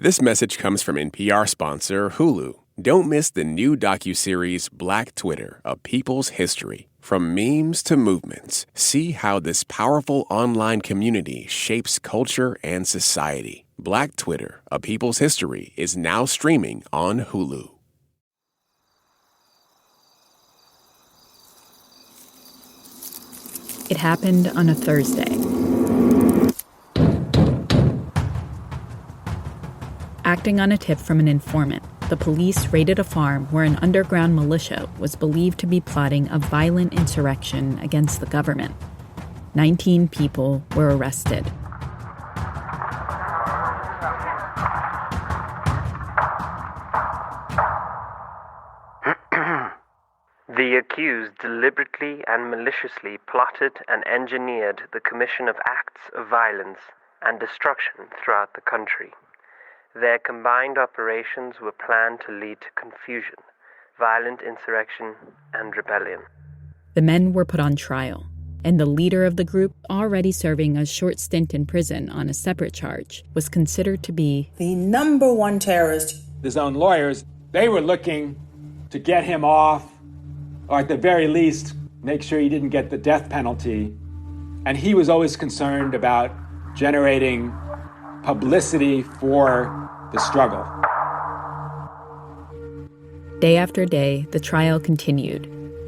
This message comes from NPR sponsor Hulu. Don't miss the new docuseries Black Twitter, A People's History. From memes to movements, see how this powerful online community shapes culture and society. Black Twitter, A People's History is now streaming on Hulu. It happened on a Thursday. Acting on a tip from an informant, the police raided a farm where an underground militia was believed to be plotting a violent insurrection against the government. 19 people were arrested. The accused deliberately and maliciously plotted and engineered the commission of acts of violence and destruction throughout the country. Their combined operations were planned to lead to confusion, violent insurrection, and rebellion. The men were put on trial, and the leader of the group, already serving a short stint in prison on a separate charge, was considered to be the number one terrorist. His own lawyers, they were looking to get him off, or at the very least, make sure he didn't get the death penalty. And he was always concerned about generating publicity for the struggle. Day after day, the trial continued,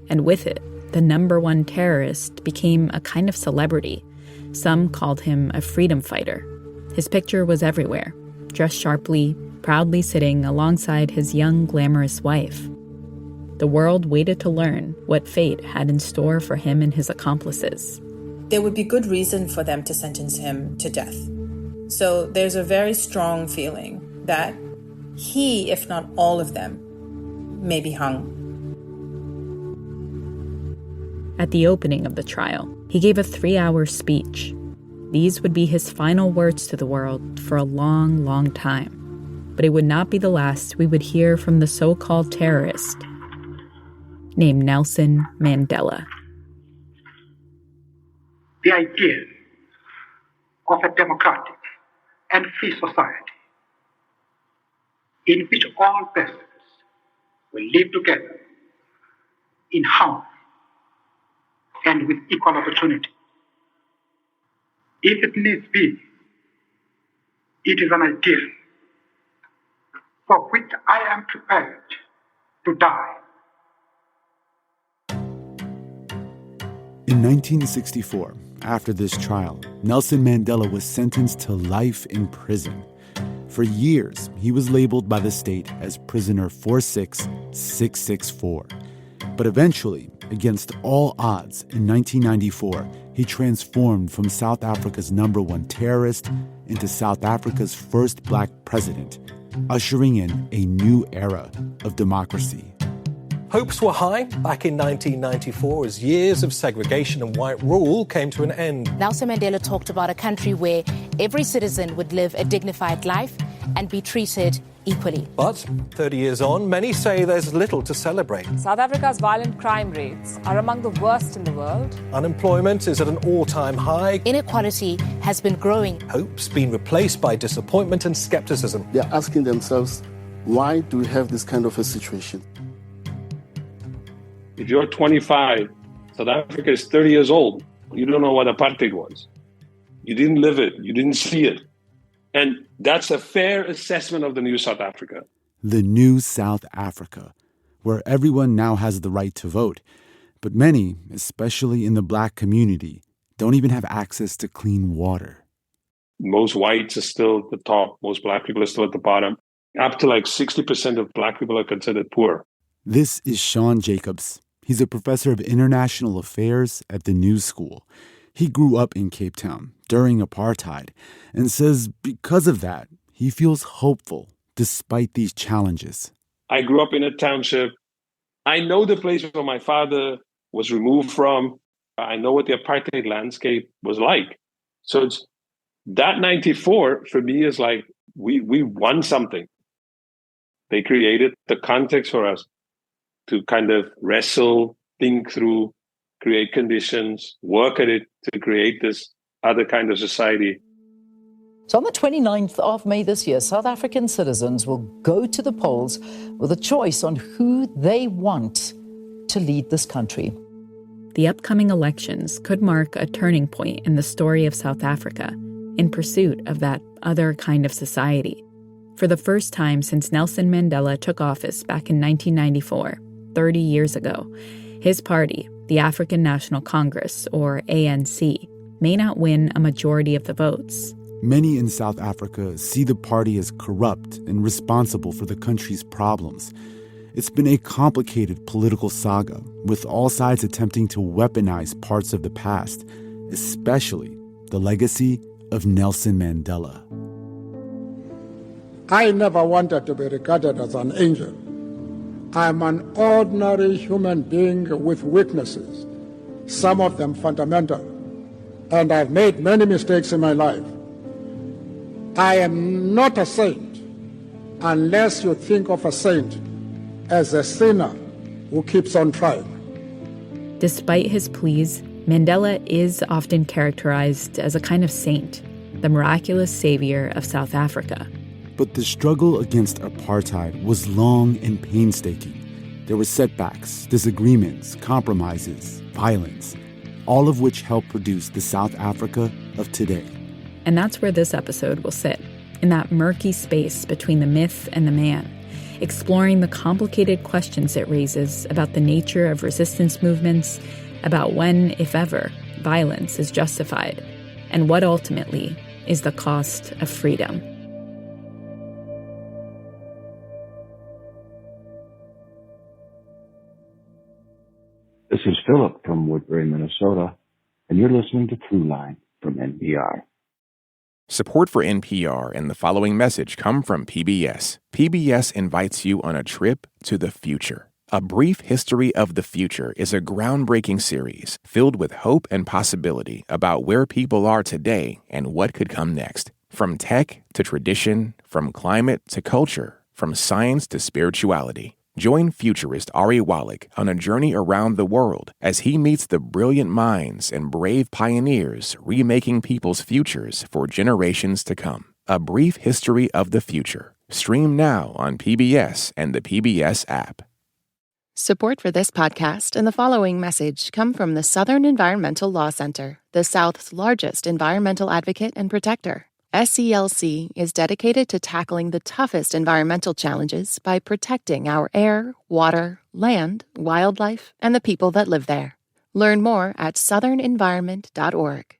and with it, the number one terrorist became a kind of celebrity. Some called him a freedom fighter. His picture was everywhere, dressed sharply, proudly sitting alongside his young, glamorous wife. The world waited to learn what fate had in store for him and his accomplices. There would be good reason for them to sentence him to death. So there's a very strong feeling that he, if not all of them, may be hung. At the opening of the trial, he gave a 3-hour speech. These would be his final words to the world for a long, long time. But it would not be the last we would hear from the so-called terrorist named Nelson Mandela. The idea of a democratic and free society in which all persons will live together in harmony and with equal opportunity. If it needs be, it is an ideal for which I am prepared to die. In 1964, after this trial, Nelson Mandela was sentenced to life in prison. For years, he was labeled by the state as prisoner 46664. But eventually, against all odds, in 1994, he transformed from South Africa's number one terrorist into South Africa's first black president, ushering in a new era of democracy. Hopes were high back in 1994 as years of segregation and white rule came to an end. Nelson Mandela talked about a country where every citizen would live a dignified life and be treated equally. But 30 years on, many say there's little to celebrate. South Africa's violent crime rates are among the worst in the world. Unemployment is at an all-time high. Inequality has been growing. Hope's been replaced by disappointment and skepticism. They're asking themselves, why do we have this kind of a situation? If you're 25, South Africa is 30 years old. You don't know what apartheid was. You didn't live it. You didn't see it. And that's a fair assessment of the new South Africa. The new South Africa, where everyone now has the right to vote. But many, especially in the black community, don't even have access to clean water. Most whites are still at the top. Most black people are still at the bottom. Up to like 60% of black people are considered poor. This is Sean Jacobs. He's a professor of international affairs at the New School. He grew up in Cape Town during apartheid and says because of that, he feels hopeful despite these challenges. I grew up in a township. I know the place where my father was removed from. I know what the apartheid landscape was like. So it's that 94 for me is like we won something. They created the context for us to kind of wrestle, think through, create conditions, work at it to create this other kind of society. So on the 29th of May this year, South African citizens will go to the polls with a choice on who they want to lead this country. The upcoming elections could mark a turning point in the story of South Africa in pursuit of that other kind of society. For the first time since Nelson Mandela took office back in 1994, 30 years ago, his party, the African National Congress, or ANC, may not win a majority of the votes. Many in South Africa see the party as corrupt and responsible for the country's problems. It's been a complicated political saga, with all sides attempting to weaponize parts of the past, especially the legacy of Nelson Mandela. I never wanted to be regarded as an angel. I'm an ordinary human being with weaknesses, some of them fundamental, and I've made many mistakes in my life. I am not a saint unless you think of a saint as a sinner who keeps on trying. Despite his pleas, Mandela is often characterized as a kind of saint, the miraculous savior of South Africa. But the struggle against apartheid was long and painstaking. There were setbacks, disagreements, compromises, violence, all of which helped produce the South Africa of today. And that's where this episode will sit, in that murky space between the myth and the man, exploring the complicated questions it raises about the nature of resistance movements, about when, if ever, violence is justified, and what ultimately is the cost of freedom. This is Philip from Woodbury, Minnesota, and you're listening to Throughline from NPR. Support for NPR and the following message come from PBS. PBS invites you on a trip to the future. A Brief History of the Future is a groundbreaking series filled with hope and possibility about where people are today and what could come next. From tech to tradition, from climate to culture, from science to spirituality. Join futurist Ari Wallach on a journey around the world as he meets the brilliant minds and brave pioneers remaking people's futures for generations to come. A Brief History of the Future. Stream now on PBS and the PBS app. Support for this podcast and the following message come from the Southern Environmental Law Center, the South's largest environmental advocate and protector. SELC is dedicated to tackling the toughest environmental challenges by protecting our air, water, land, wildlife, and the people that live there. Learn more at southernenvironment.org.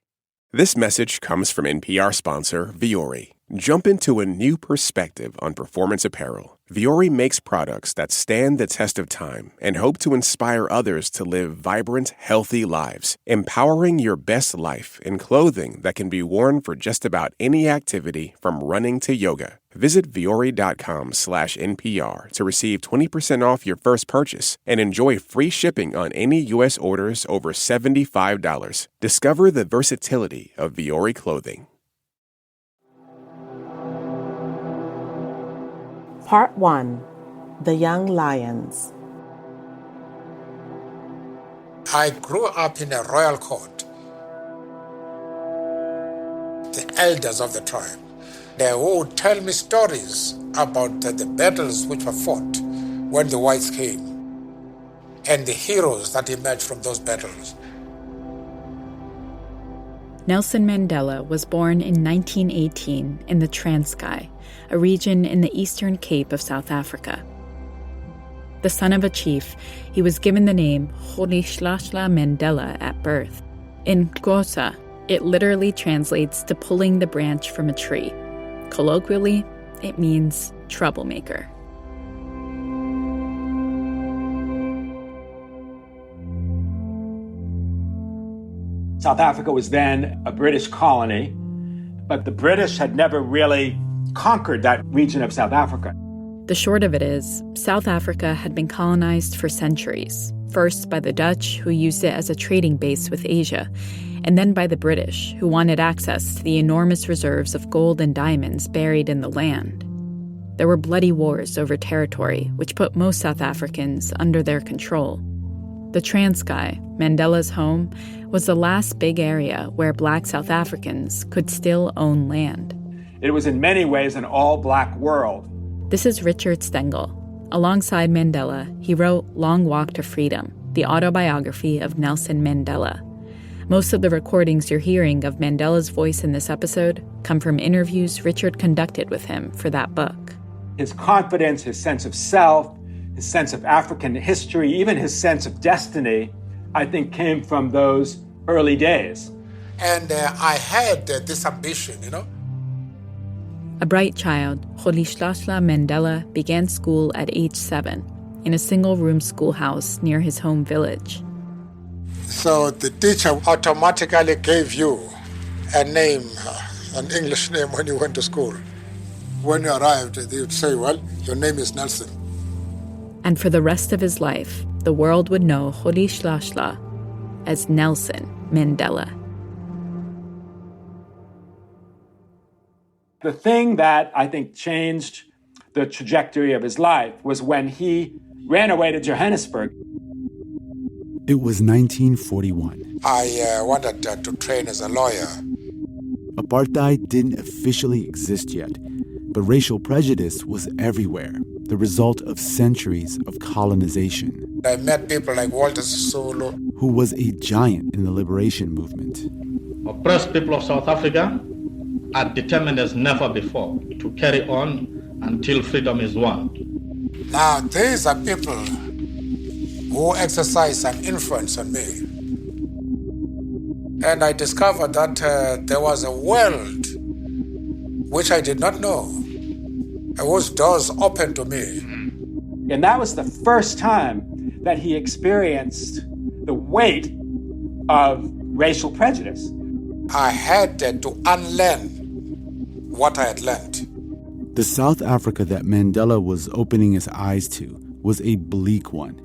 This message comes from NPR sponsor Vuori. Jump into a new perspective on performance apparel. Vuori makes products that stand the test of time and hope to inspire others to live vibrant, healthy lives, empowering your best life in clothing that can be worn for just about any activity from running to yoga. Visit Vuori.com/NPR to receive 20% off your first purchase and enjoy free shipping on any U.S. orders over $75. Discover the versatility of Vuori clothing. Part 1. The Young Lions. I grew up in a royal court. The elders of the tribe, they would tell me stories about the battles which were fought when the whites came and the heroes that emerged from those battles. Nelson Mandela was born in 1918 in the Transkei, a region in the Eastern Cape of South Africa. The son of a chief, he was given the name Rolihlahla Mandela at birth. In Xhosa, it literally translates to pulling the branch from a tree. Colloquially, it means troublemaker. South Africa was then a British colony, but the British had never really conquered that region of South Africa. The short of it is, South Africa had been colonized for centuries, first by the Dutch, who used it as a trading base with Asia, and then by the British, who wanted access to the enormous reserves of gold and diamonds buried in the land. There were bloody wars over territory, which put most South Africans under their control. The Transkei, Mandela's home, was the last big area where Black South Africans could still own land. it was in many ways an all-black world. This is Richard Stengel. Alongside Mandela, he wrote Long Walk to Freedom, the autobiography of Nelson Mandela. Most of the recordings you're hearing of Mandela's voice in this episode come from interviews Richard conducted with him for that book. His confidence, his sense of self, his sense of African history, even his sense of destiny, I think came from those early days. And I had this ambition, A bright child, Rolihlahla Mandela began school at age 7 in a single-room schoolhouse near his home village. So the teacher automatically gave you a name, an English name when you went to school. When you arrived, they would say, well, your name is Nelson. And for the rest of his life, the world would know Rolihlahla as Nelson Mandela. The thing that I think changed the trajectory of his life was when he ran away to Johannesburg. It was 1941. I wanted to train as a lawyer. Apartheid didn't officially exist yet, but racial prejudice was everywhere, the result of centuries of colonization. I met people like Walter Sisulu, who was a giant in the liberation movement. Oppressed people of South Africa are determined as never before to carry on until freedom is won. Now, these are people who exercise some influence on me. And I discovered that there was a world which I did not know, whose doors opened to me. And that was the first time that he experienced the weight of racial prejudice. I had to unlearn what I had learned. The South Africa that Mandela was opening his eyes to was a bleak one.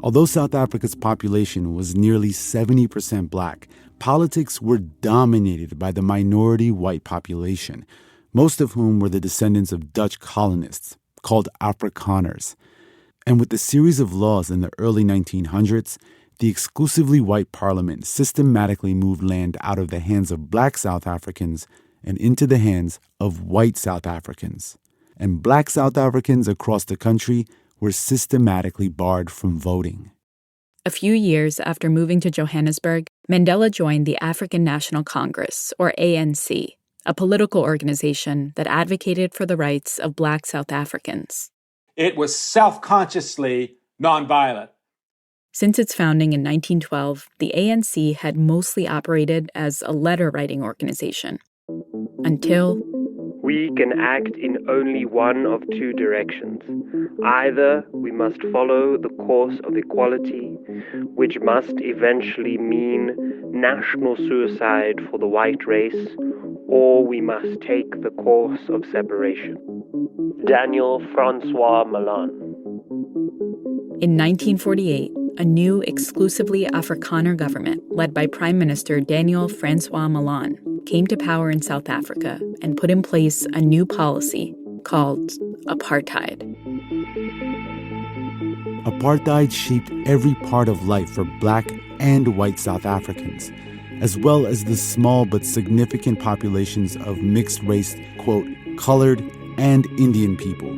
Although South Africa's population was nearly 70% black, politics were dominated by the minority white population, most of whom were the descendants of Dutch colonists, called Afrikaners. And with the series of laws in the early 1900s, the exclusively white parliament systematically moved land out of the hands of black South Africans and into the hands of white South Africans. And black South Africans across the country were systematically barred from voting. A few years after moving to Johannesburg, Mandela joined the African National Congress, or ANC, a political organization that advocated for the rights of black South Africans. It was self-consciously nonviolent. Since its founding in 1912, the ANC had mostly operated as a letter-writing organization. Until we can act in only one of two directions. Either we must follow the course of equality, which must eventually mean national suicide for the white race, or we must take the course of separation. Daniel Francois Malan. In 1948, a new exclusively Afrikaner government led by Prime Minister Daniel Francois Malan came to power in South Africa and put in place a new policy called apartheid. Apartheid shaped every part of life for black and white South Africans, as well as the small but significant populations of mixed-race, quote, colored and Indian people,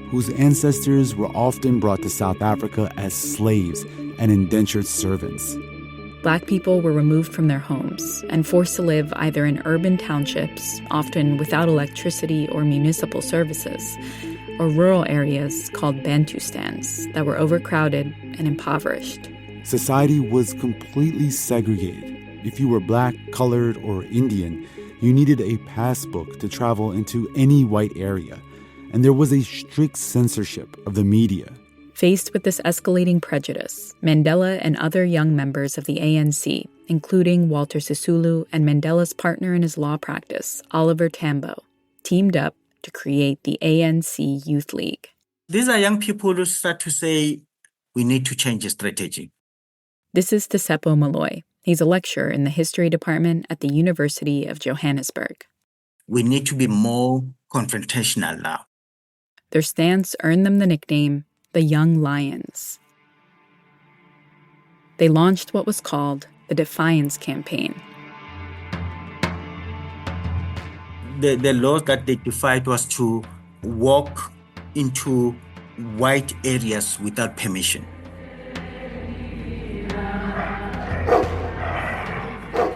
whose ancestors were often brought to South Africa as slaves and indentured servants. Black people were removed from their homes and forced to live either in urban townships, often without electricity or municipal services, or rural areas called Bantustans that were overcrowded and impoverished. Society was completely segregated. If you were black, colored, or Indian, you needed a passbook to travel into any white area, and there was a strict censorship of the media. Faced with this escalating prejudice, Mandela and other young members of the ANC, including Walter Sisulu and Mandela's partner in his law practice, Oliver Tambo, teamed up to create the ANC Youth League. These are young people who start to say, we need to change the strategy. This is Tsepo Moloi. He's a lecturer in the history department at the University of Johannesburg. We need to be more confrontational now. Their stance earned them the nickname the Young Lions. They launched what was called the Defiance Campaign. the laws that they defied was to walk into white areas without permission.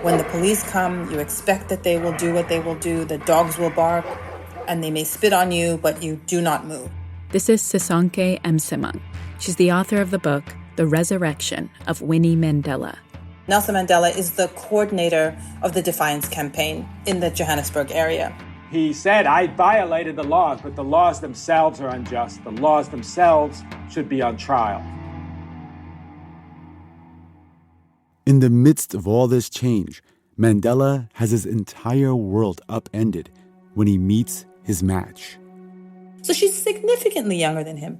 When the police come, you expect that they will do what they will do. The dogs will bark, and they may spit on you, but you do not move. This is Sisonke Msimang. She's the author of the book, The Resurrection of Winnie Mandela. Nelson Mandela is the coordinator of the Defiance campaign in the Johannesburg area. He said, I violated the laws, but the laws themselves are unjust. The laws themselves should be on trial. In the midst of all this change, Mandela has his entire world upended when he meets his match. So she's significantly younger than him.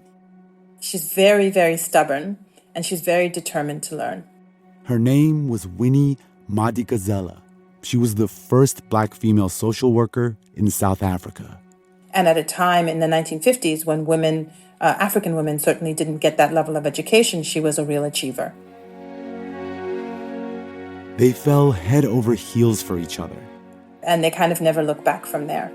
She's very, very stubborn, and she's very determined to learn. Her name was Winnie Madikizela. She was the first Black female social worker in South Africa. And at a time in the 1950s when women, African women certainly didn't get that level of education, she was a real achiever. They fell head over heels for each other. And they kind of never looked back from there.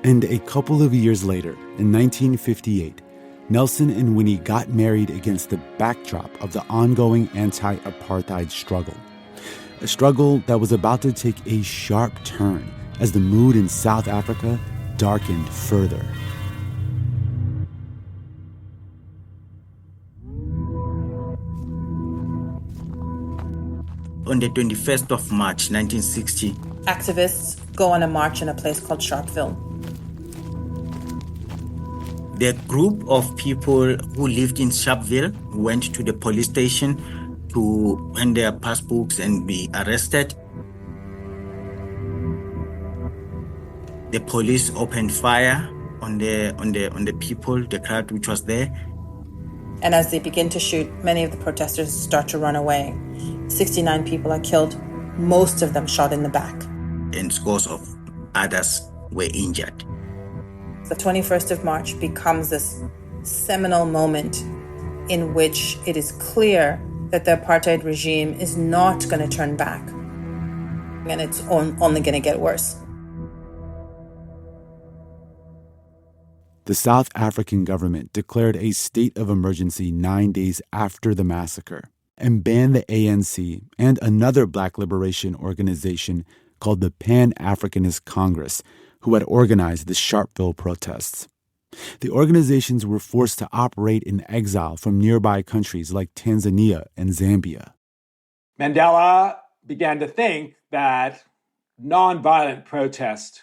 And a couple of years later, in 1958, Nelson and Winnie got married against the backdrop of the ongoing anti-apartheid struggle. A struggle that was about to take a sharp turn as the mood in South Africa darkened further. On the 21st of March, 1960, activists go on a march in a place called Sharpeville. The group of people who lived in Sharpeville went to the police station to hand their passbooks and be arrested. The police opened fire on the people, the crowd which was there. And as they begin to shoot, many of the protesters start to run away. 69 people are killed, most of them shot in the back. And scores of others were injured. The 21st of March becomes this seminal moment in which it is clear that the apartheid regime is not going to turn back. And it's only going to get worse. The South African government declared a state of emergency 9 days after the massacre and banned the ANC and another Black liberation organization called the Pan-Africanist Congress, who had organized the Sharpeville protests. The organizations were forced to operate in exile from nearby countries like Tanzania and Zambia. Mandela began to think that nonviolent protest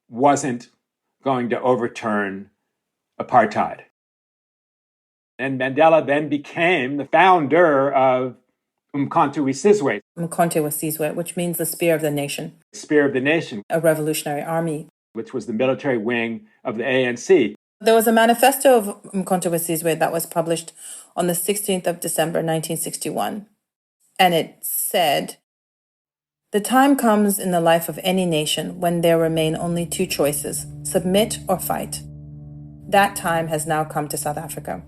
wasn't going to overturn apartheid. And Mandela then became the founder of Umkhonto we Sizwe. Umkhonto we Sizwe, which means the Spear of the Nation. Spear of the Nation. A revolutionary army. Which was the military wing of the ANC. There was a manifesto of Umkhonto we Sizwe that was published on the 16th of December, 1961. And it said, "The time comes in the life of any nation when there remain only two choices, submit or fight. That time has now come to South Africa.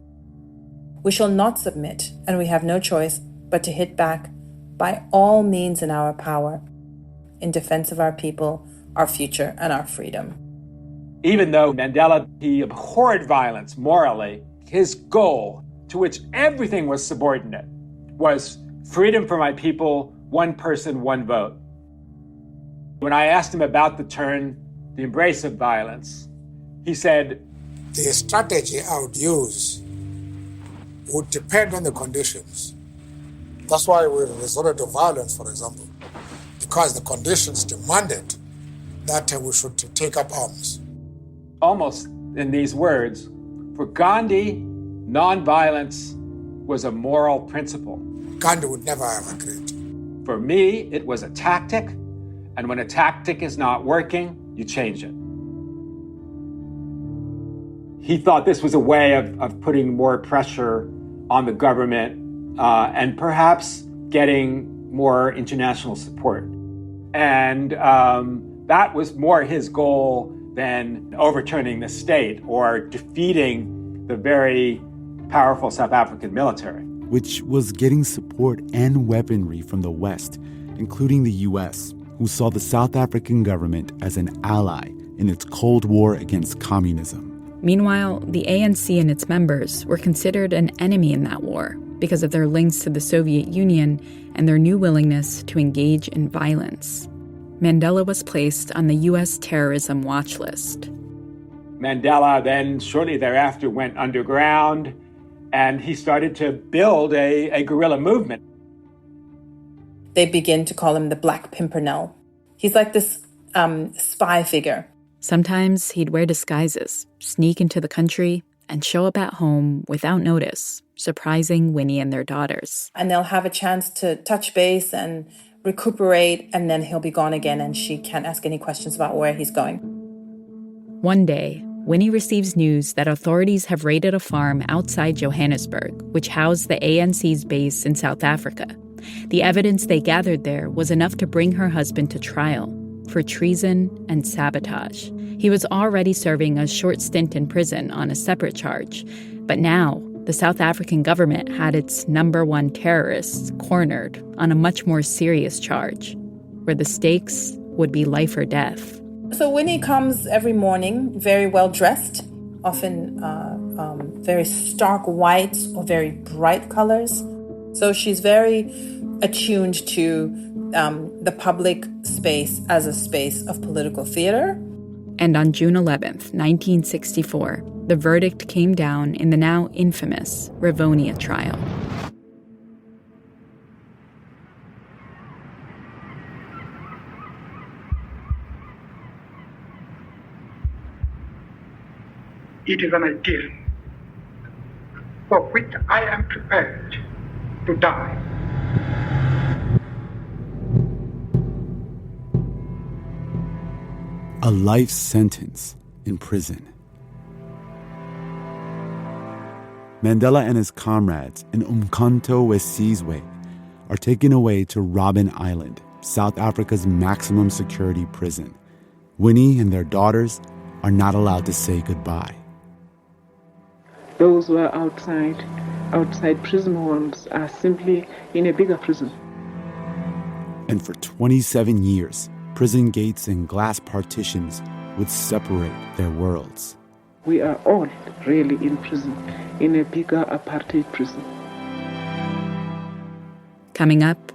We shall not submit, and we have no choice but to hit back by all means in our power in defense of our people, our future, and our freedom." Even though Mandela, he abhorred violence morally, his goal, to which everything was subordinate, was freedom for my people, one person, one vote. When I asked him about the embrace of violence, he said, "The strategy I would use would depend on the conditions. That's why we resorted to violence, for example, because the conditions demanded that we should take up arms." Almost in these words, for Gandhi, nonviolence was a moral principle. Gandhi would never have agreed. For me, it was a tactic, and when a tactic is not working, you change it. He thought this was a way of putting more pressure on the government and perhaps getting more international support. And that was more his goal than overturning the state or defeating the very powerful South African military. Which was getting support and weaponry from the West, including the U.S., who saw the South African government as an ally in its Cold War against communism. Meanwhile, the ANC and its members were considered an enemy in that war because of their links to the Soviet Union and their new willingness to engage in violence. Mandela was placed on the U.S. terrorism watch list. Mandela then, shortly thereafter, went underground, and he started to build a guerrilla movement. They begin to call him the Black Pimpernel. He's like this spy figure. Sometimes he'd wear disguises, sneak into the country, and show up at home without notice, surprising Winnie and their daughters. And they'll have a chance to touch base and recuperate, and then he'll be gone again, and she can't ask any questions about where he's going. One day, Winnie receives news that authorities have raided a farm outside Johannesburg, which housed the ANC's base in South Africa. The evidence they gathered there was enough to bring her husband to trial for treason and sabotage. He was already serving a short stint in prison on a separate charge, but now the South African government had its number one terrorists cornered on a much more serious charge, where the stakes would be life or death. So Winnie comes every morning very well dressed, often very stark whites or very bright colors. So she's very attuned to the public space as a space of political theater. And on June 11th, 1964, the verdict came down in the now infamous Rivonia trial. It is an ideal for which I am prepared to die. A life sentence in prison. Mandela and his comrades in Umkhonto weSizwe are taken away to Robben Island, South Africa's maximum security prison. Winnie and their daughters are not allowed to say goodbye. Those who are outside prison walls are simply in a bigger prison. And for 27 years, prison gates and glass partitions would separate their worlds. We are all really in prison, in a bigger apartheid prison. Coming up,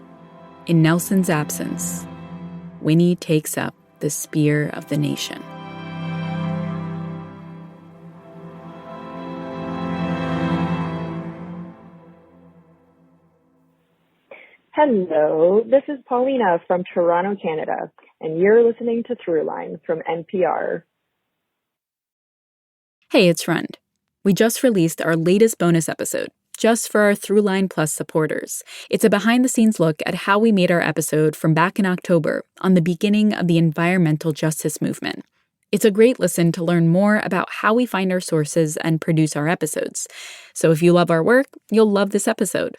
in Nelson's absence, Winnie takes up the spear of the nation. Hello, this is Paulina from Toronto, Canada, and you're listening to Throughline from NPR. Hey, it's Rund. We just released our latest bonus episode, just for our Throughline Plus supporters. It's a behind-the-scenes look at how we made our episode from back in October on the beginning of the environmental justice movement. It's a great listen to learn more about how we find our sources and produce our episodes. So if you love our work, you'll love this episode.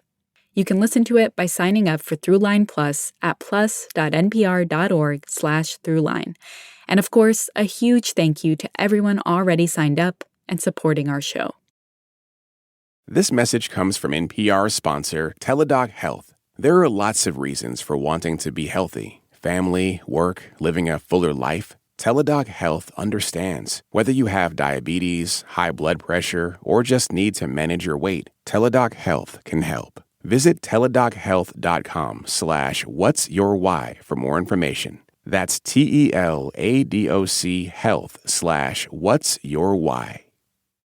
You can listen to it by signing up for Throughline Plus at plus.npr.org/Throughline. And of course, a huge thank you to everyone already signed up and supporting our show. This message comes from NPR sponsor Teladoc Health. There are lots of reasons for wanting to be healthy. Family, work, living a fuller life. Teladoc Health understands. Whether you have diabetes, high blood pressure, or just need to manage your weight, Teladoc Health can help. Visit teladochealth.com/what'syourwhy for more information. That's TELADOC health/what'syourwhy.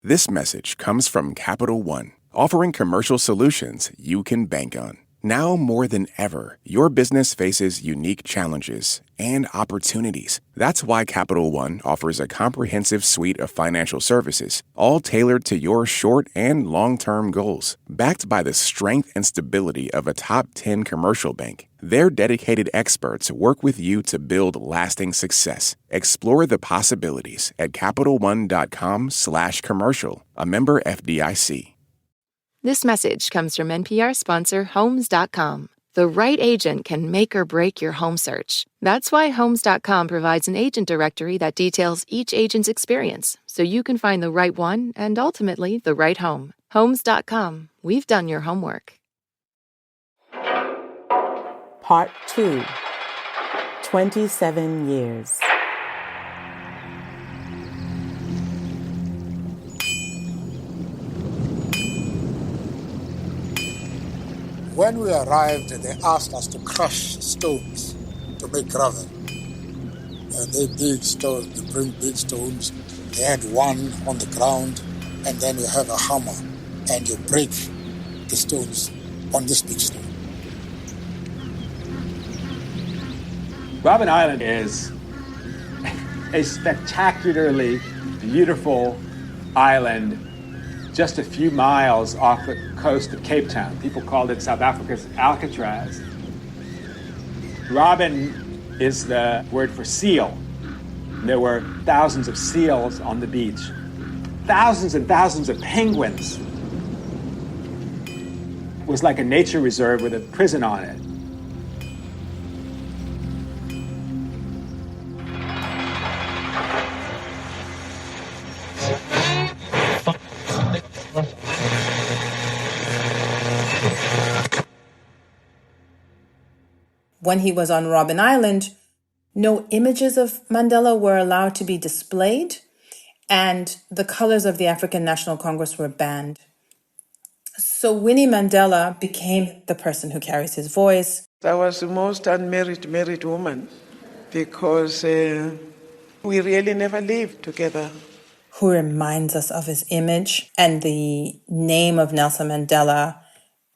This message comes from Capital One, offering commercial solutions you can bank on. Now more than ever, your business faces unique challenges and opportunities. That's why Capital One offers a comprehensive suite of financial services, all tailored to your short and long-term goals. Backed by the strength and stability of a top 10 commercial bank, their dedicated experts work with you to build lasting success. Explore the possibilities at CapitalOne.com/commercial, a member FDIC. This message comes from NPR sponsor Homes.com. The right agent can make or break your home search. That's why Homes.com provides an agent directory that details each agent's experience, so you can find the right one and ultimately the right home. Homes.com. We've done your homework. Part 2. 27 years. When we arrived, they asked us to crush stones to make gravel. They big stones, they bring big stones. They had one on the ground, and then you have a hammer, and you break the stones on this big stone. Robben Island is a spectacularly beautiful island just a few miles off the coast of Cape Town. People called it South Africa's Alcatraz. Robben is the word for seal. There were thousands of seals on the beach, thousands and thousands of penguins. It was like a nature reserve with a prison on it. When he was on Robben Island, no images of Mandela were allowed to be displayed, and the colors of the African National Congress were banned. So Winnie Mandela became the person who carries his voice. I was the most married woman because we really never lived together. Who reminds us of his image, and the name of Nelson Mandela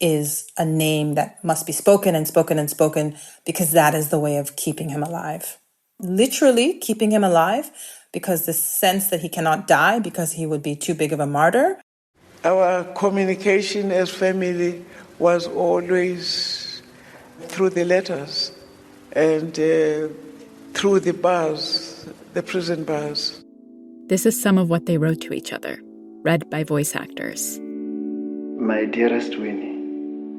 is a name that must be spoken and spoken and spoken because that is the way of keeping him alive. Literally keeping him alive because the sense that he cannot die because he would be too big of a martyr. Our communication as family was always through the letters and through the bars, the prison bars. This is some of what they wrote to each other, read by voice actors. My dearest Winnie,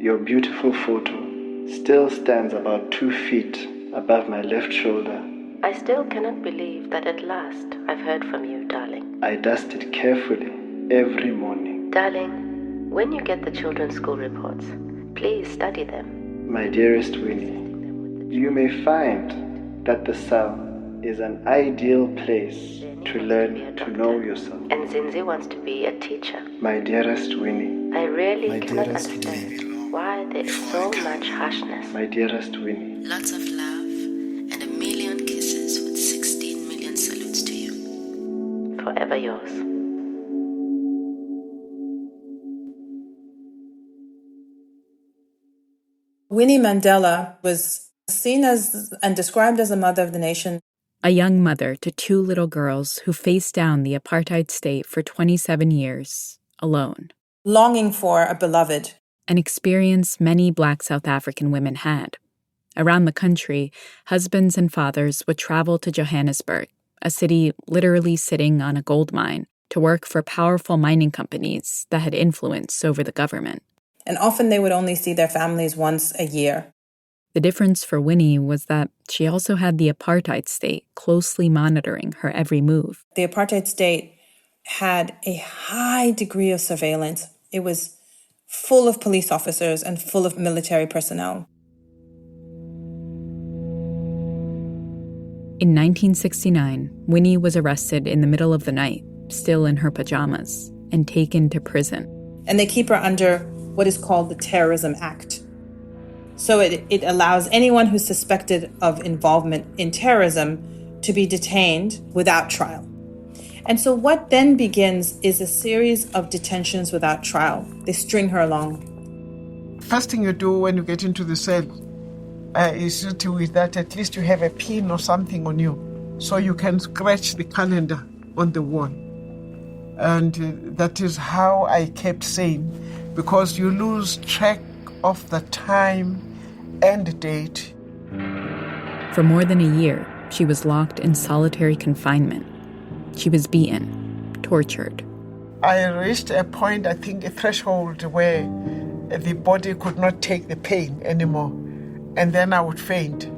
your beautiful photo still stands about 2 feet above my left shoulder. I still cannot believe that at last I've heard from you, darling. I dust it carefully every morning. Darling, when you get the children's school reports, please study them. My dearest Winnie, you may find that the cell is an ideal place to learn to know yourself. And Zinzi wants to be a teacher. My dearest Winnie. I really cannot understand why there is so much harshness. My dearest Winnie. Lots of love and a million kisses with 16 million salutes to you. Forever yours. Winnie Mandela was seen as and described as a mother of the nation. A young mother to 2 little girls who faced down the apartheid state for 27 years, alone. Longing for a beloved. An experience many Black South African women had. Around the country, husbands and fathers would travel to Johannesburg, a city literally sitting on a gold mine, to work for powerful mining companies that had influence over the government. And often they would only see their families once a year. The difference for Winnie was that she also had the apartheid state closely monitoring her every move. The apartheid state had a high degree of surveillance. It was full of police officers and full of military personnel. In 1969, Winnie was arrested in the middle of the night, still in her pajamas, and taken to prison. And they keep her under what is called the Terrorism Act. So it allows anyone who's suspected of involvement in terrorism to be detained without trial. And so what then begins is a series of detentions without trial. They string her along. First thing you do when you get into the cell is to do with that at least you have a pin or something on you so you can scratch the calendar on the wall. And that is how I kept sane, because you lose track of the time and date. For more than a year, she was locked in solitary confinement. She was beaten, tortured. I reached a point, I think, a threshold where the body could not take the pain anymore, and then I would faint.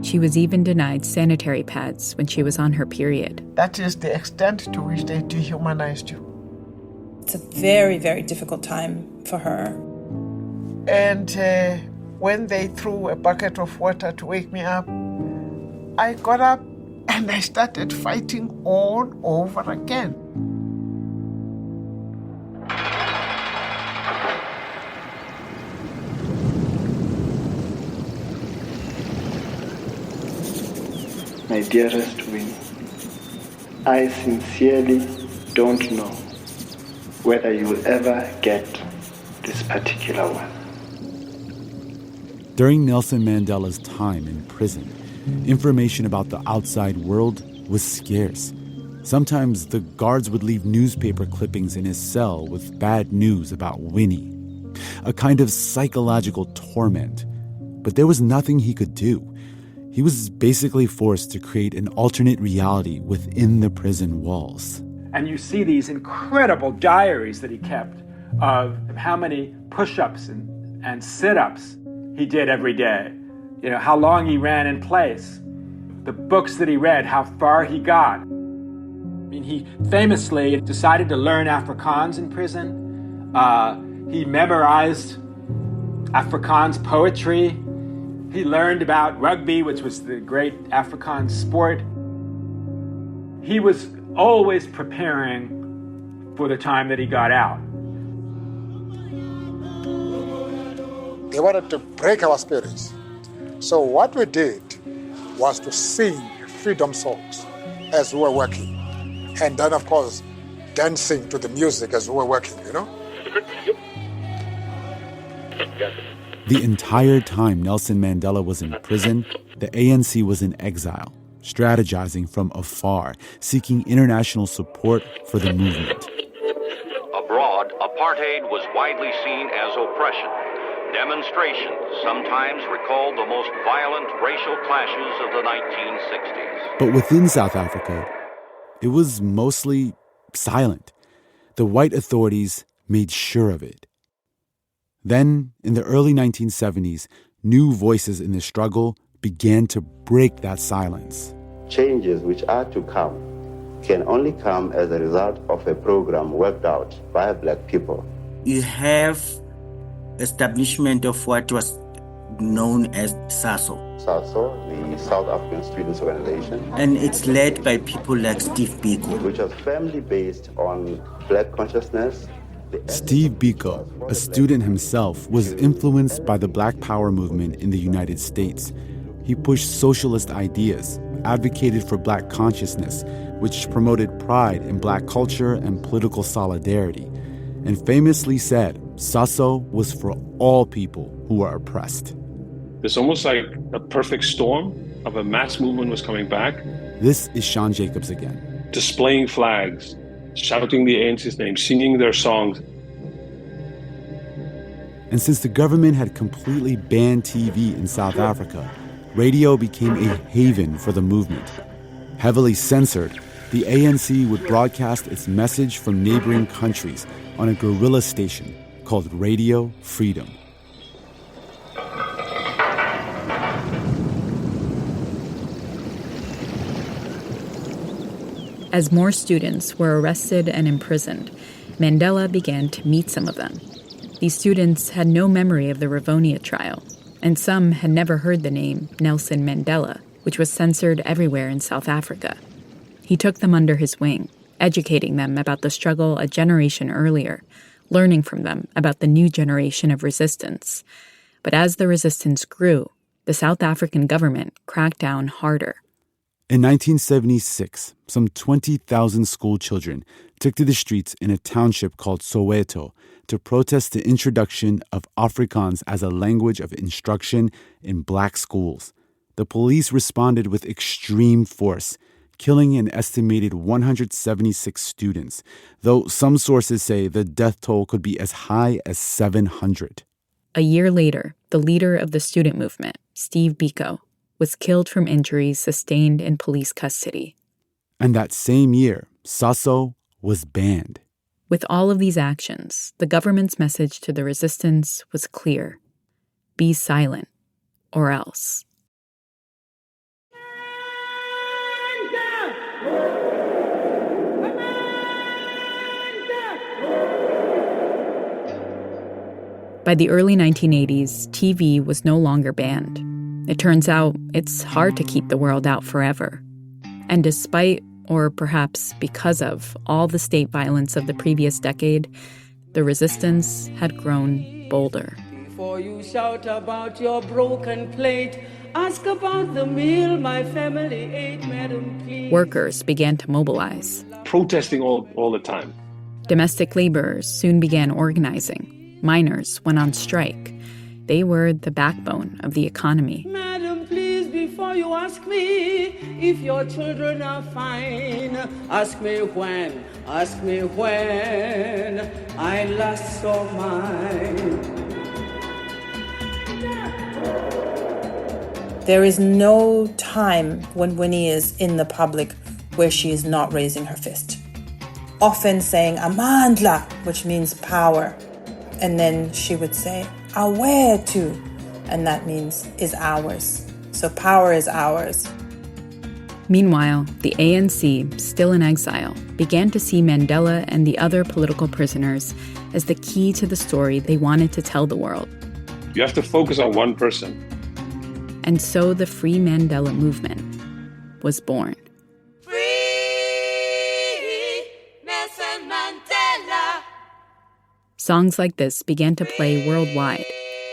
She was even denied sanitary pads when she was on her period. That is the extent to which they dehumanized you. It's a very, very difficult time for her. And when they threw a bucket of water to wake me up, I got up and I started fighting all over again. My dearest Winnie, I sincerely don't know whether you will ever get this particular one. During Nelson Mandela's time in prison, information about the outside world was scarce. Sometimes the guards would leave newspaper clippings in his cell with bad news about Winnie, a kind of psychological torment. But there was nothing he could do. He was basically forced to create an alternate reality within the prison walls. And you see these incredible diaries that he kept of how many push-ups and sit-ups he did every day. You know, how long he ran in place, the books that he read, how far he got. I mean, he famously decided to learn Afrikaans in prison. He memorized Afrikaans poetry. He learned about rugby, which was the great Afrikaans sport. He was always preparing for the time that he got out. They wanted to break our spirits. So what we did was to sing freedom songs as we were working. And then, of course, dancing to the music as we were working, you know? The entire time Nelson Mandela was in prison, the ANC was in exile, strategizing from afar, seeking international support for the movement. Abroad, apartheid was widely seen as oppression. Demonstrations sometimes recalled the most violent racial clashes of the 1960s. But within South Africa, it was mostly silent. The white authorities made sure of it. Then, in the early 1970s, new voices in the struggle began to break that silence. Changes which are to come can only come as a result of a program worked out by Black people. You have establishment of what was known as SASO. SASO, the South African Students Organization. And it's led by people like Steve Biko. Which was firmly based on Black consciousness. Steve Biko, a student himself, was influenced by the Black Power movement in the United States. He pushed socialist ideas, advocated for Black consciousness, which promoted pride in Black culture and political solidarity, and famously said SASO was for all people who were oppressed. It's almost like a perfect storm of a mass movement was coming back. This is Sean Jacobs again. Displaying flags, shouting the ANC's name, singing their songs. And since the government had completely banned TV in South Africa, radio became a haven for the movement. Heavily censored, the ANC would broadcast its message from neighboring countries on a guerrilla station called Radio Freedom. As more students were arrested and imprisoned, Mandela began to meet some of them. These students had no memory of the Rivonia trial, and some had never heard the name Nelson Mandela, which was censored everywhere in South Africa. He took them under his wing, educating them about the struggle a generation earlier, learning from them about the new generation of resistance. But as the resistance grew, the South African government cracked down harder. In 1976, some 20,000 school children took to the streets in a township called Soweto to protest the introduction of Afrikaans as a language of instruction in Black schools. The police responded with extreme force, killing an estimated 176 students, though some sources say the death toll could be as high as 700. A year later, the leader of the student movement, Steve Biko, was killed from injuries sustained in police custody. And that same year, SASO was banned. With all of these actions, the government's message to the resistance was clear. Be silent, or else. By the early 1980s, TV was no longer banned. It turns out it's hard to keep the world out forever. And despite, or perhaps because of, all the state violence of the previous decade, the resistance had grown bolder. Before you shout about your broken plate, ask about the meal my family ate, madam, please. Workers began to mobilize. Protesting all the time. Domestic laborers soon began organizing. Miners went on strike. They were the backbone of the economy. Madam, please, before you ask me if your children are fine, ask me when I last saw mine. There is no time when Winnie is in the public where she is not raising her fist. Often saying Amandla, which means power. And then she would say, Awetu, and that means is ours. So power is ours. Meanwhile, the ANC, still in exile, began to see Mandela and the other political prisoners as the key to the story they wanted to tell the world. You have to focus on one person. And so the Free Mandela movement was born. Songs like this began to play worldwide,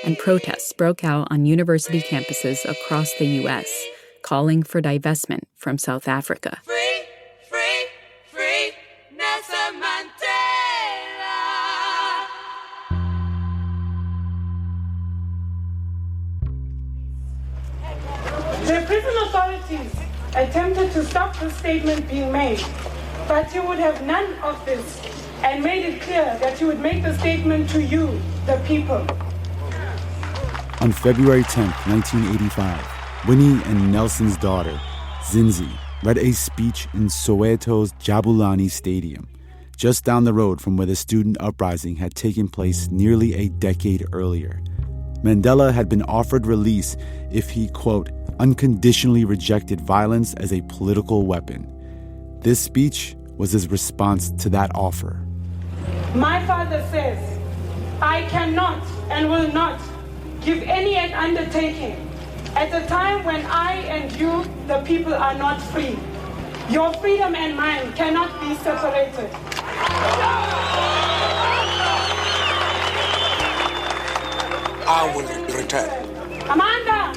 and protests broke out on university campuses across the U.S., calling for divestment from South Africa. Free, Nelson Mandela. The prison authorities attempted to stop the statement being made, but you would have none of this, and made it clear that you would make the statement to you, the people. On February 10th, 1985, Winnie and Nelson's daughter, Zinzi, read a speech in Soweto's Jabulani Stadium, just down the road from where the student uprising had taken place nearly a decade earlier. Mandela had been offered release if he, quote, unconditionally rejected violence as a political weapon. This speech was his response to that offer. My father says, I cannot and will not give any undertaking at a time when I and you, the people, are not free. Your freedom and mine cannot be separated. I will return. Amanda!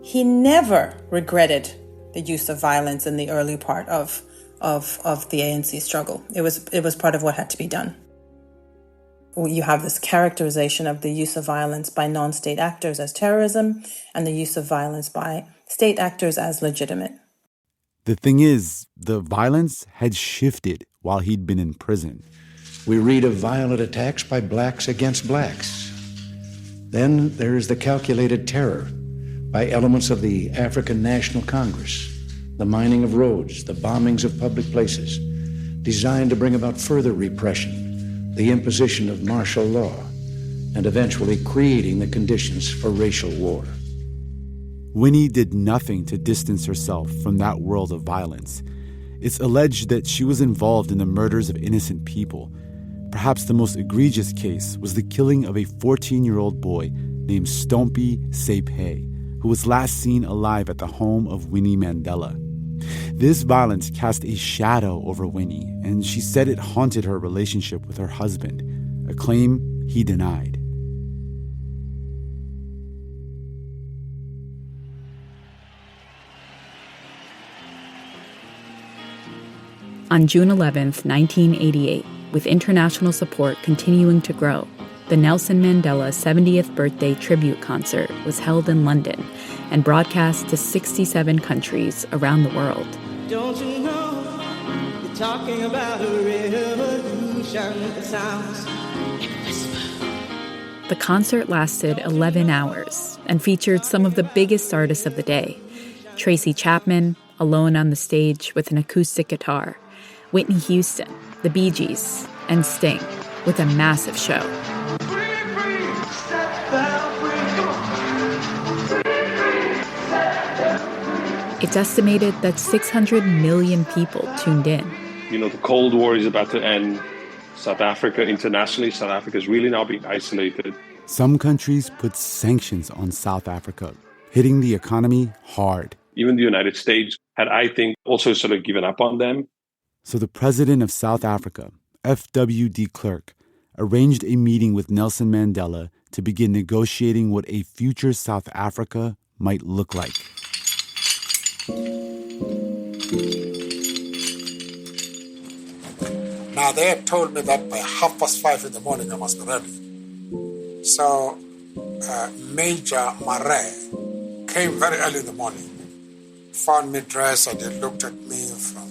He never regretted the use of violence in the early part of the ANC struggle. It was part of what had to be done. You have this characterization of the use of violence by non-state actors as terrorism and the use of violence by state actors as legitimate. The thing is, the violence had shifted while he'd been in prison. We read of violent attacks by blacks against blacks. Then there is the calculated terror by elements of the African National Congress, the mining of roads, the bombings of public places, designed to bring about further repression, the imposition of martial law, and eventually creating the conditions for racial war. Winnie did nothing to distance herself from that world of violence. It's alleged that she was involved in the murders of innocent people. Perhaps the most egregious case was the killing of a 14-year-old boy named Stompie Seipei, who was last seen alive at the home of Winnie Mandela. This violence cast a shadow over Winnie, and she said it haunted her relationship with her husband, a claim he denied. On June 11, 1988, with international support continuing to grow, the Nelson Mandela 70th birthday tribute concert was held in London and broadcast to 67 countries around the world. Don't you know, you're talking about a revolution that sounds like a whisper. The concert lasted 11 hours and featured some of the biggest artists of the day. Tracy Chapman, alone on the stage with an acoustic guitar, Whitney Houston, the Bee Gees, and Sting, with a massive show. It's estimated that 600 million people tuned in. You know, the Cold War is about to end. South Africa internationally. South Africa is really now being isolated. Some countries put sanctions on South Africa, hitting the economy hard. Even the United States had, I think, also sort of given up on them. So the president of South Africa, F.W. de Klerk, arranged a meeting with Nelson Mandela to begin negotiating what a future South Africa might look like. Now, they had told me that by 5:30 in the morning I must be ready. So Major Marais came very early in the morning, found me dressed, and he looked at me from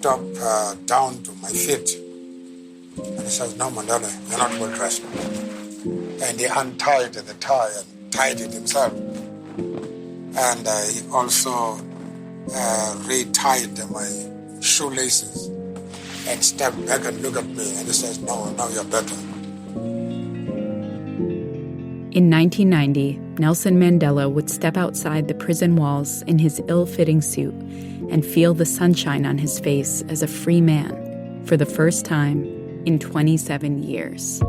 top down to my feet. And he says, "No, Mandela, you're not well dressed." And he untied the tie and tied it himself. And he also retied my shoelaces and stepped back and looked at me. And he says, "No, now you're better." In 1990, Nelson Mandela would step outside the prison walls in his ill-fitting suit and feel the sunshine on his face as a free man for the first time in 27 years.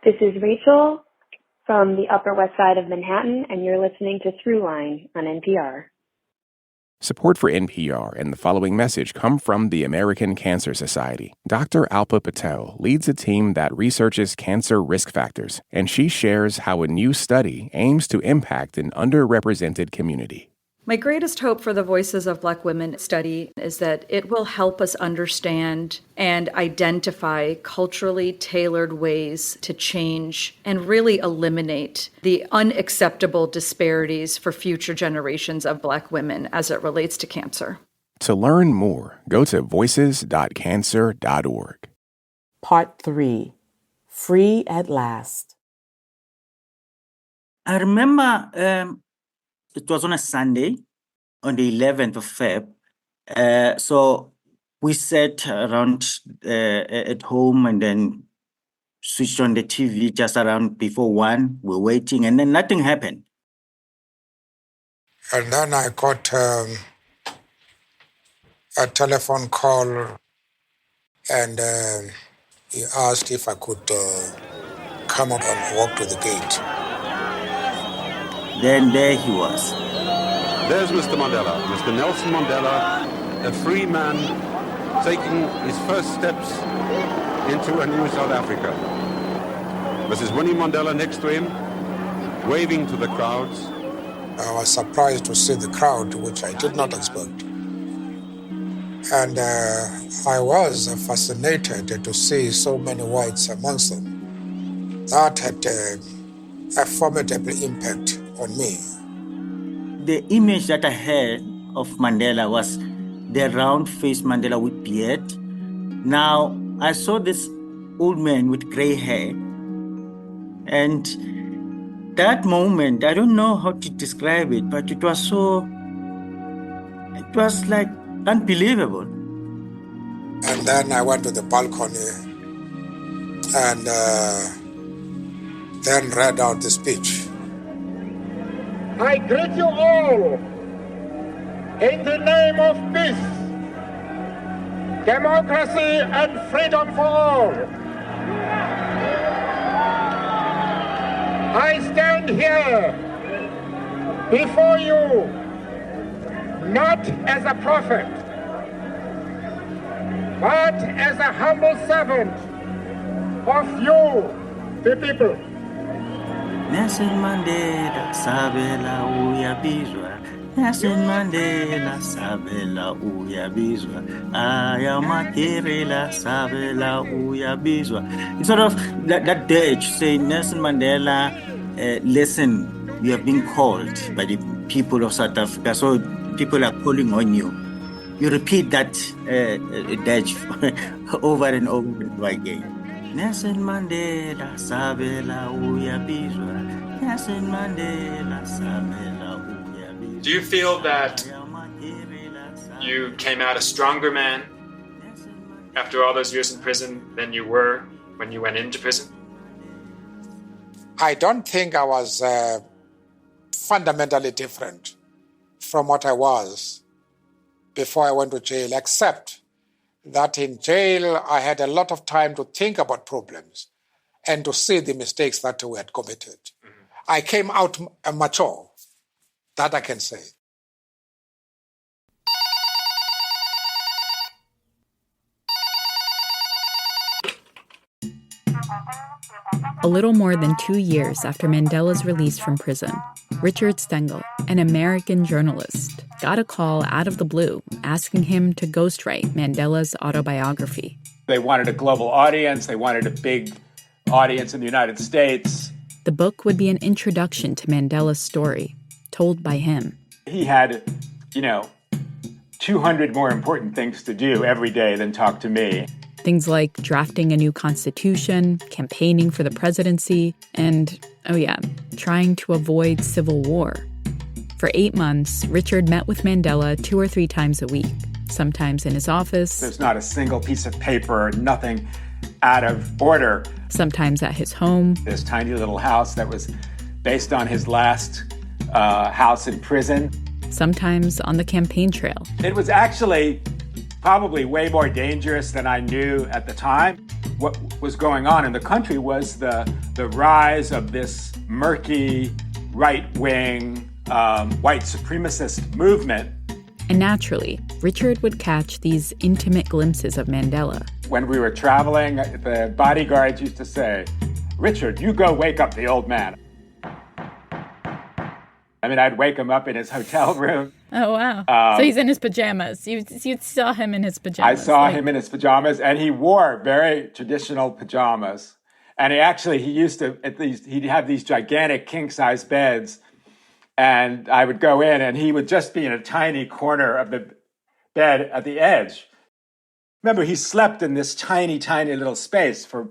This is Rachel from the Upper West Side of Manhattan, and you're listening to Throughline on NPR. Support for NPR and the following message come from the American Cancer Society. Dr. Alpa Patel leads a team that researches cancer risk factors, and she shares how a new study aims to impact an underrepresented community. My greatest hope for the Voices of Black Women study is that it will help us understand and identify culturally tailored ways to change and really eliminate the unacceptable disparities for future generations of Black women as it relates to cancer. To learn more, go to voices.cancer.org. Part 3. Free at Last. I remember it was on a Sunday, on the 11th of Feb. So we sat around at home and then switched on the TV just around before 1. We're waiting, and then nothing happened. And then I got a telephone call, and he asked if I could come up and walk to the gate. Then there he was. There's Mr. Mandela, Mr. Nelson Mandela, a free man taking his first steps into a new South Africa. Mrs. Winnie Mandela next to him, waving to the crowds. I was surprised to see the crowd, which I did not expect. And I was fascinated to see so many whites amongst them. That had a formidable impact on me. The image that I had of Mandela was the round-faced Mandela with beard. Now, I saw this old man with gray hair. And that moment, I don't know how to describe it, but it was like unbelievable. And then I went to the balcony and then read out the speech. I greet you all in the name of peace, democracy, and freedom for all. I stand here before you not as a prophet, but as a humble servant of you, the people. Nelson Mandela sabela uyabizwa. Nelson Mandela sabela uyabizwa. Ayamakerela sabela uyabizwa. It's sort of that dirge saying, Nelson Mandela, listen, you have been called by the people of South Africa, so people are calling on you. You repeat that dirge over and over again. Nelson Mandela sabela uyabizwa. Nelson Mandela sabela uyabizwa. Do you feel that you came out a stronger man after all those years in prison than you were when you went into prison? I don't think I was fundamentally different from what I was before I went to jail, except that in jail I had a lot of time to think about problems and to see the mistakes that we had committed. I came out mature, that I can say. A little more than 2 years after Mandela's release from prison, Richard Stengel, an American journalist, got a call out of the blue asking him to ghostwrite Mandela's autobiography. They wanted a global audience. They wanted a big audience in the United States. The book would be an introduction to Mandela's story, told by him. He had, 200 more important things to do every day than talk to me. Things like drafting a new constitution, campaigning for the presidency, and, trying to avoid civil war. For 8 months, Richard met with Mandela 2 or 3 times a week, sometimes in his office. There's not a single piece of paper, nothing out of order. Sometimes at his home. This tiny little house that was based on his last house in prison. Sometimes on the campaign trail. It was actually probably way more dangerous than I knew at the time. What was going on in the country was the rise of this murky, right-wing, white supremacist movement. And naturally, Richard would catch these intimate glimpses of Mandela. When we were traveling, the bodyguards used to say, "Richard, you go wake up the old man." I'd wake him up in his hotel room. Oh, wow. So he's in his pajamas. You saw him in his pajamas. I saw him in his pajamas, and he wore very traditional pajamas. And he'd have these gigantic king-size beds, and I would go in, and he would just be in a tiny corner of the bed at the edge. Remember, he slept in this tiny, tiny little space for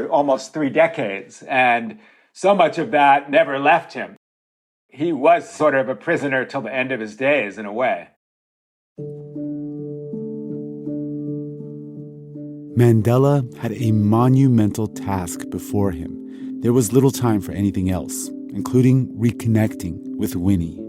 almost 3 decades, and so much of that never left him. He was sort of a prisoner till the end of his days, in a way. Mandela had a monumental task before him. There was little time for anything else, including reconnecting with Winnie.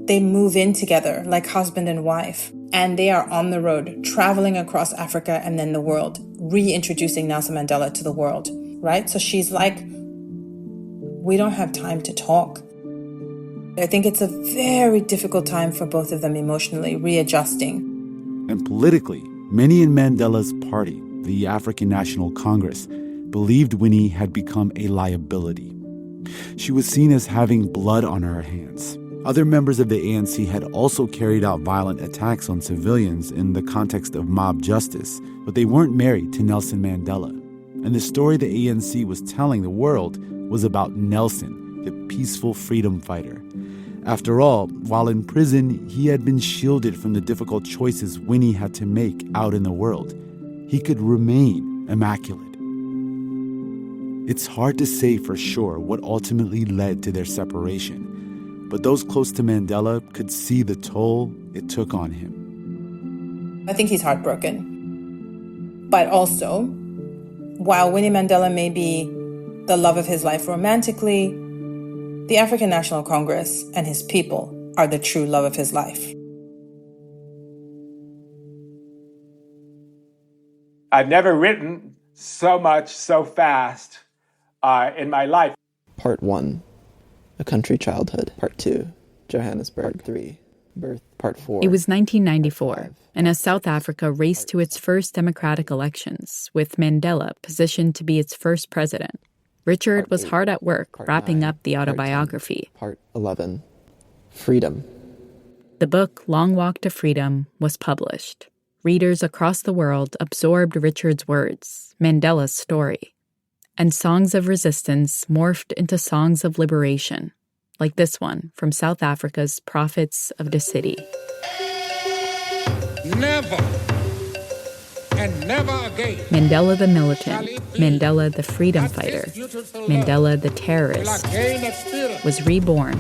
They move in together like husband and wife, and they are on the road, traveling across Africa and then the world, reintroducing Nelson Mandela to the world, right? So she's like, we don't have time to talk. I think it's a very difficult time for both of them emotionally, readjusting. And politically, many in Mandela's party, the African National Congress, believed Winnie had become a liability. She was seen as having blood on her hands. Other members of the ANC had also carried out violent attacks on civilians in the context of mob justice, but they weren't married to Nelson Mandela. And the story the ANC was telling the world was about Nelson, the peaceful freedom fighter. After all, while in prison, he had been shielded from the difficult choices Winnie had to make out in the world. He could remain immaculate. It's hard to say for sure what ultimately led to their separation, but those close to Mandela could see the toll it took on him. I think he's heartbroken. But also, while Winnie Mandela may be the love of his life romantically, the African National Congress and his people are the true love of his life. I've never written so much so fast in my life. Part 1, A Country Childhood. Part 2, Johannesburg. Part 3, Birth. Part 4. It was 1994, and as South Africa raced to its first democratic elections, with Mandela positioned to be its first president, Richard was hard at work wrapping up the autobiography. Part 11, Freedom. The book, Long Walk to Freedom, was published. Readers across the world absorbed Richard's words, Mandela's story. And songs of resistance morphed into songs of liberation, like this one from South Africa's Prophets of the City. Never and never again. Mandela the militant, Mandela the freedom fighter, Mandela the terrorist, was reborn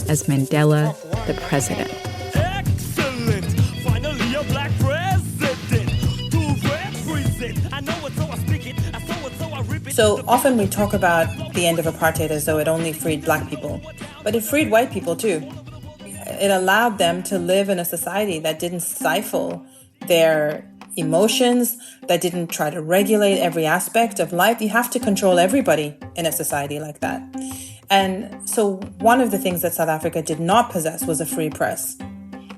as Mandela the president. Excellent! Finally a black president to represent. I know it, so I speak it. I saw it, so I rip it. So often we talk about the end of apartheid as though it only freed black people, but it freed white people too. It allowed them to live in a society that didn't stifle their emotions, that didn't try to regulate every aspect of life. You have to control everybody in a society like that. And so one of the things that South Africa did not possess was a free press,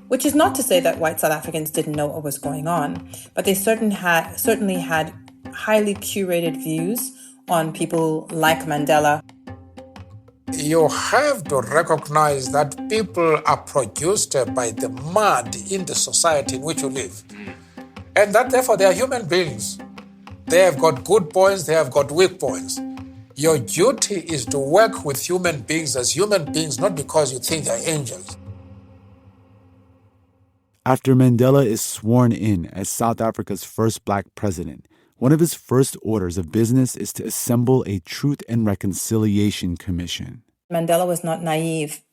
which is not to say that white South Africans didn't know what was going on, but they certainly had highly curated views on people like Mandela. You have to recognize that people are produced by the mud in the society in which you live. And that therefore they are human beings. They have got good points, they have got weak points. Your duty is to work with human beings as human beings, not because you think they're angels. After Mandela is sworn in as South Africa's first black president, one of his first orders of business is to assemble a Truth and Reconciliation Commission. Mandela was not naive.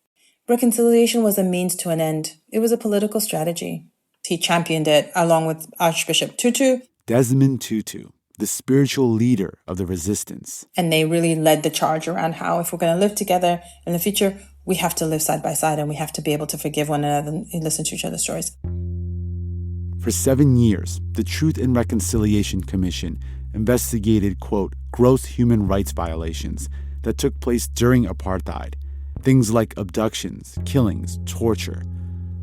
Reconciliation was a means to an end. It was a political strategy. He championed it along with Archbishop Tutu. Desmond Tutu, the spiritual leader of the resistance. And they really led the charge around how if we're going to live together in the future, we have to live side by side and we have to be able to forgive one another and listen to each other's stories. For 7 years, the Truth and Reconciliation Commission investigated, quote, gross human rights violations that took place during apartheid, things like abductions, killings, torture.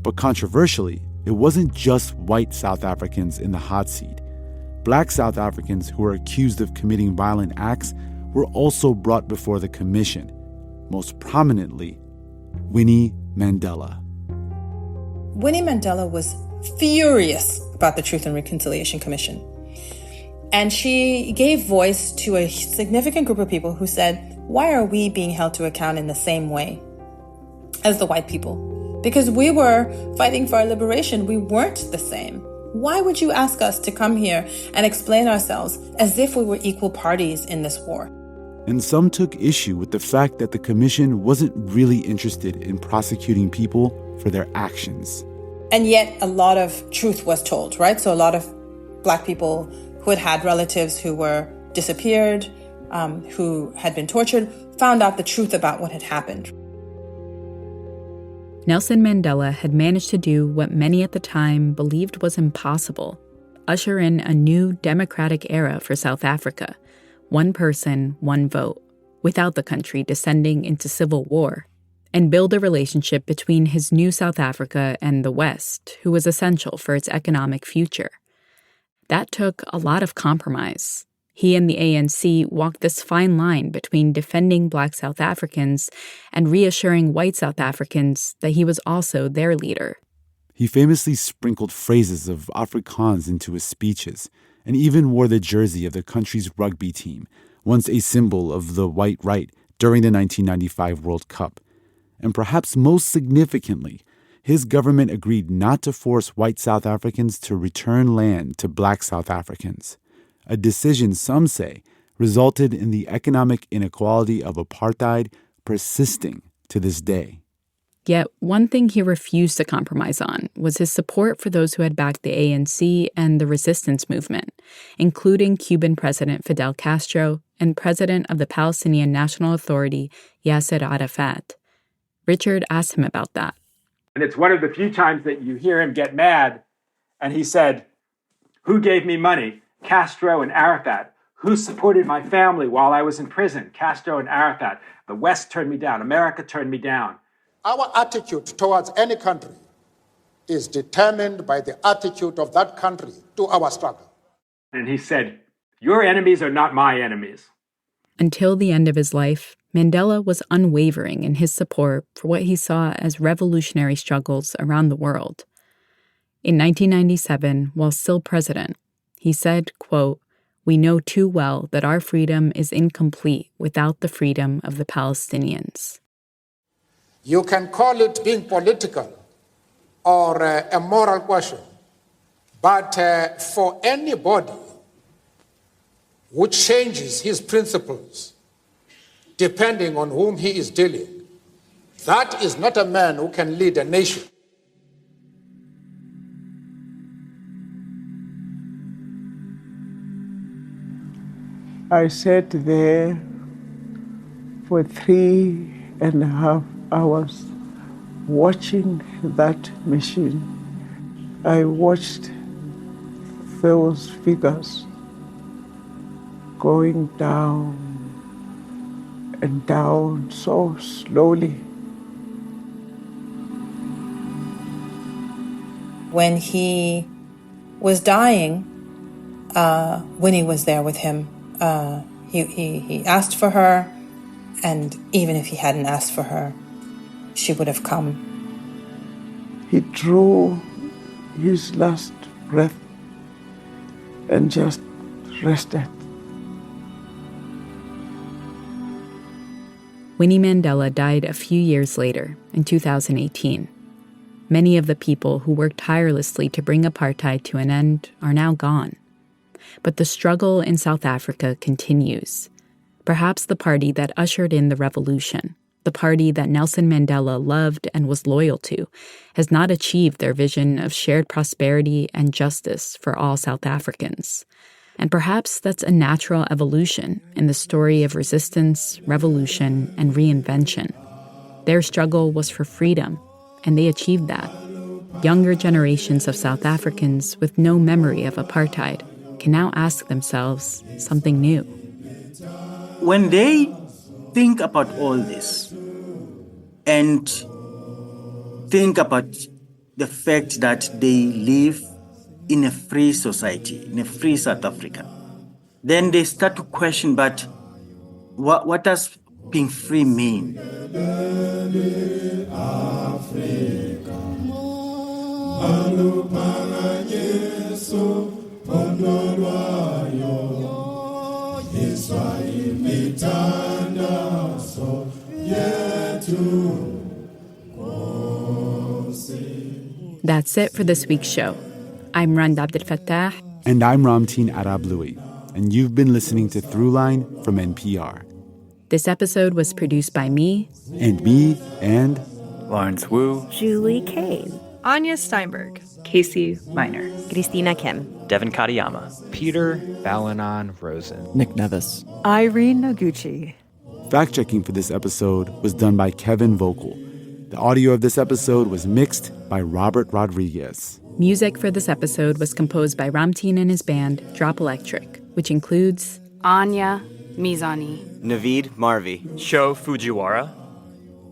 But controversially, it wasn't just white South Africans in the hot seat. Black South Africans who were accused of committing violent acts were also brought before the commission, most prominently, Winnie Mandela. Winnie Mandela was furious about the Truth and Reconciliation Commission. And she gave voice to a significant group of people who said, why are we being held to account in the same way as the white people? Because we were fighting for our liberation. We weren't the same. Why would you ask us to come here and explain ourselves as if we were equal parties in this war? And some took issue with the fact that the commission wasn't really interested in prosecuting people for their actions. And yet a lot of truth was told, right? So a lot of black people who had relatives who were disappeared, who had been tortured, found out the truth about what had happened. Nelson Mandela had managed to do what many at the time believed was impossible: usher in a new democratic era for South Africa. One person, one vote, without the country descending into civil war, and build a relationship between his new South Africa and the West, who was essential for its economic future. That took a lot of compromise. He and the ANC walked this fine line between defending Black South Africans and reassuring white South Africans that he was also their leader. He famously sprinkled phrases of Afrikaans into his speeches, and even wore the jersey of the country's rugby team, once a symbol of the white right during the 1995 World Cup. And perhaps most significantly, his government agreed not to force white South Africans to return land to black South Africans, a decision some say resulted in the economic inequality of apartheid persisting to this day. Yet one thing he refused to compromise on was his support for those who had backed the ANC and the resistance movement, including Cuban President Fidel Castro and President of the Palestinian National Authority, Yasser Arafat. Richard asked him about that. And it's one of the few times that you hear him get mad, and he said, "Who gave me money? Castro and Arafat. Who supported my family while I was in prison? Castro and Arafat. The West turned me down. America turned me down." Our attitude towards any country is determined by the attitude of that country to our struggle. And he said, "Your enemies are not my enemies." Until the end of his life, Mandela was unwavering in his support for what he saw as revolutionary struggles around the world. In 1997, while still president, he said, quote, "We know too well that our freedom is incomplete without the freedom of the Palestinians." You can call it being political or a moral question, but for anybody who changes his principles depending on whom he is dealing, that is not a man who can lead a nation. I sat there for 3.5 hours watching that machine. I watched those figures going down and down so slowly. When he was dying, Winnie was there with him. He asked for her, and even if he hadn't asked for her, she would have come. He drew his last breath and just rested. Winnie Mandela died a few years later, in 2018. Many of the people who worked tirelessly to bring apartheid to an end are now gone. But the struggle in South Africa continues. Perhaps the party that ushered in the revolution, the party that Nelson Mandela loved and was loyal to, has not achieved their vision of shared prosperity and justice for all South Africans. And perhaps that's a natural evolution in the story of resistance, revolution, and reinvention. Their struggle was for freedom, and they achieved that. Younger generations of South Africans with no memory of apartheid can now ask themselves something new. When they think about all this and think about the fact that they live in a free society, in a free South Africa, then they start to question, but what does being free mean? That's it for this week's show. I'm Rand Abdel Fattah. And I'm Ramteen Arablouei. And you've been listening to Throughline from NPR. This episode was produced by me. And me, and Lawrence Wu. Julie Kane. Anya Steinberg. Casey Miner. Christina Kim. Devin Katayama. Peter Balanon Rosen. Nick Nevis. Irene Noguchi. Fact-checking for this episode was done by Kevin Vogel. The audio of this episode was mixed by Robert Rodriguez. Music for this episode was composed by Ramteen and his band, Drop Electric, which includes Anya Mizani. Naveed Marvi. Sho Fujiwara.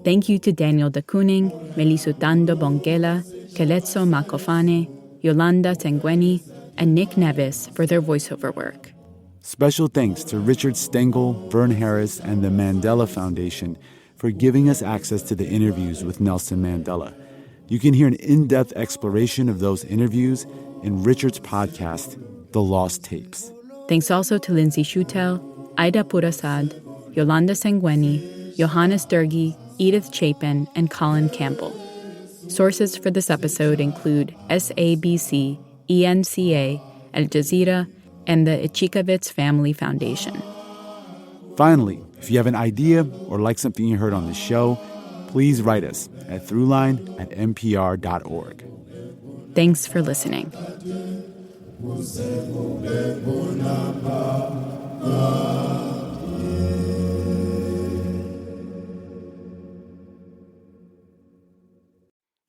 Thank you to Daniel de Kooning, Melisutando Bongela, Keletso Makofane, Yolanda Tengweni, and Nick Nevis for their voiceover work. Special thanks to Richard Stengel, Vern Harris, and the Mandela Foundation for giving us access to the interviews with Nelson Mandela. You can hear an in-depth exploration of those interviews in Richard's podcast, The Lost Tapes. Thanks also to Lindsay Schutel, Aida Purasad, Yolanda Sengweni, Johannes Durgi, Edith Chapin, and Colin Campbell. Sources for this episode include SABC, ENCA, Al Jazeera, and the Ichikavitz Family Foundation. Finally, if you have an idea or like something you heard on the show, please write us at throughline@npr.org. Thanks for listening.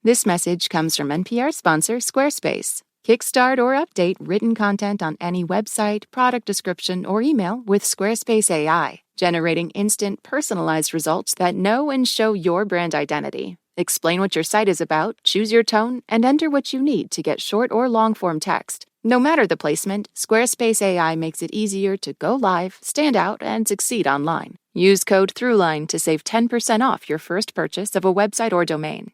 This message comes from NPR sponsor Squarespace. Kickstart or update written content on any website, product description, or email with Squarespace AI, generating instant, personalized results that know and show your brand identity. Explain what your site is about, choose your tone, and enter what you need to get short or long-form text. No matter the placement, Squarespace AI makes it easier to go live, stand out, and succeed online. Use code Throughline to save 10% off your first purchase of a website or domain.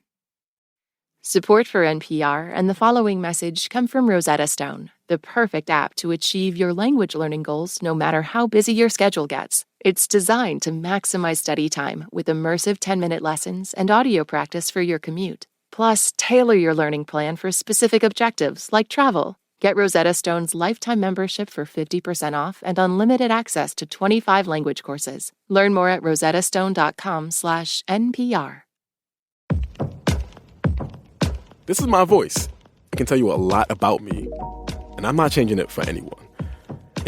Support for NPR and the following message come from Rosetta Stone, the perfect app to achieve your language learning goals no matter how busy your schedule gets. It's designed to maximize study time with immersive 10-minute lessons and audio practice for your commute. Plus, tailor your learning plan for specific objectives like travel. Get Rosetta Stone's lifetime membership for 50% off and unlimited access to 25 language courses. Learn more at rosettastone.com/NPR. This is my voice. It can tell you a lot about me, and I'm not changing it for anyone.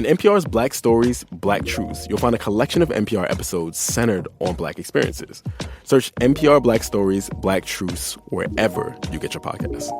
In NPR's Black Stories, Black Truths, you'll find a collection of NPR episodes centered on Black experiences. Search NPR Black Stories, Black Truths wherever you get your podcasts.